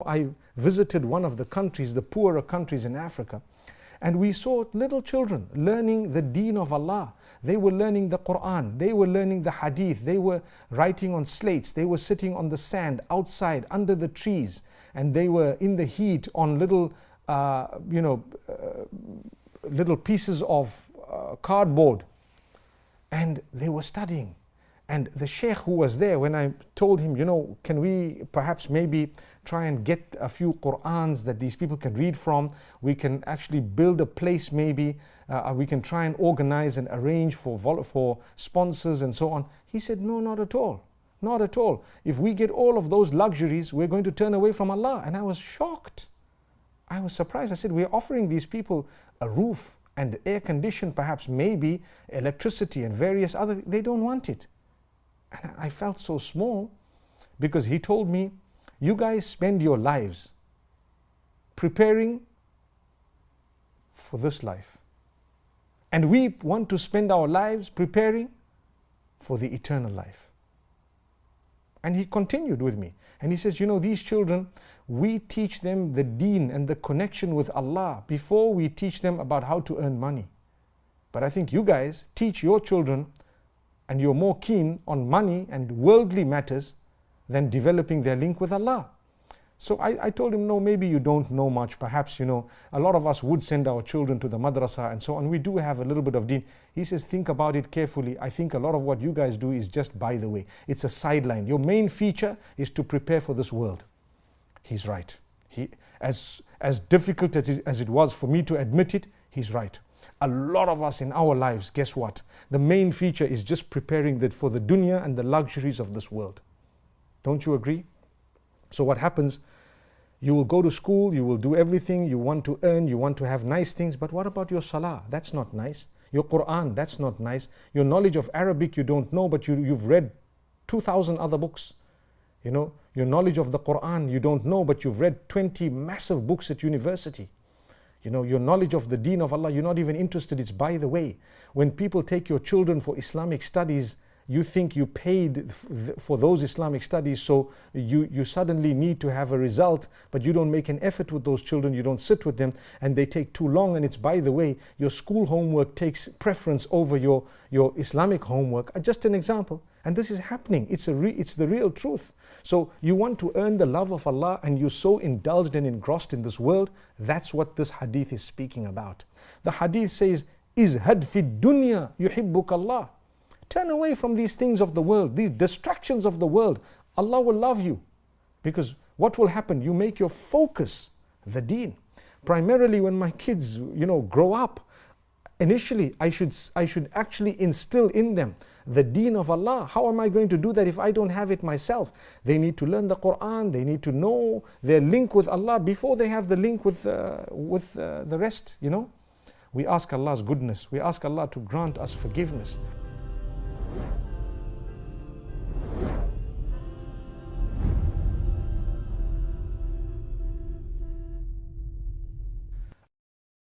I visited one of the countries, the poorer countries in Africa, and we saw little children learning the deen of Allah. They were learning the Quran, they were learning the hadith, they were writing on slates, they were sitting on the sand outside under the trees, and they were in the heat on little little pieces of cardboard, and they were studying. And the sheikh who was there, when I told him, can we perhaps maybe try and get a few Qur'ans that these people can read from, we can actually build a place maybe, we can try and organize and arrange for sponsors and so on. He said, no, not at all. Not at all. If we get all of those luxuries, we're going to turn away from Allah. And I was shocked. I was surprised. I said, we're offering these people a roof and air condition, perhaps maybe electricity and various other, they don't want it. And I felt so small, because he told me, you guys spend your lives preparing for this life. And we want to spend our lives preparing for the eternal life. And he continued with me. And he says, these children, we teach them the deen and the connection with Allah before we teach them about how to earn money. But I think you guys teach your children, and you're more keen on money and worldly matters than developing their link with Allah. So I told him, no, maybe you don't know much. Perhaps, a lot of us would send our children to the madrasa and so on. We do have a little bit of deen. He says, think about it carefully. I think a lot of what you guys do is just by the way. It's a sideline. Your main feature is to prepare for this world. He's right. As difficult as it was for me to admit it, he's right. A lot of us in our lives, guess what? The main feature is just preparing for the dunya and the luxuries of this world. Don't you agree? So what happens? You will go to school, you will do everything, you want to earn, you want to have nice things, but what about your salah? That's not nice. Your Quran, that's not nice. Your knowledge of Arabic you don't know, but you've read 2,000 other books. Your knowledge of the Quran you don't know, but you've read 20 massive books at university. Your knowledge of the deen of Allah, you're not even interested. It's by the way. When people take your children for Islamic studies, you think you paid for those Islamic studies, so you suddenly need to have a result, but you don't make an effort with those children, you don't sit with them, and they take too long, and it's by the way, your school homework takes preference over your Islamic homework. Just an example. And this is happening. It's the real truth. So you want to earn the love of Allah, and you're so indulged and engrossed in this world. That's what this hadith is speaking about. The hadith says, "Izhad fi dunya yuhibbuk Allah." Turn away from these things of the world, these distractions of the world. Allah will love you. Because what will happen? You make your focus the deen. Primarily when my kids, grow up, initially I should actually instill in them the deen of Allah. How am I going to do that if I don't have it myself? They need to learn the Quran, they need to know their link with Allah before they have the link with the rest, We ask Allah's goodness, we ask Allah to grant us forgiveness.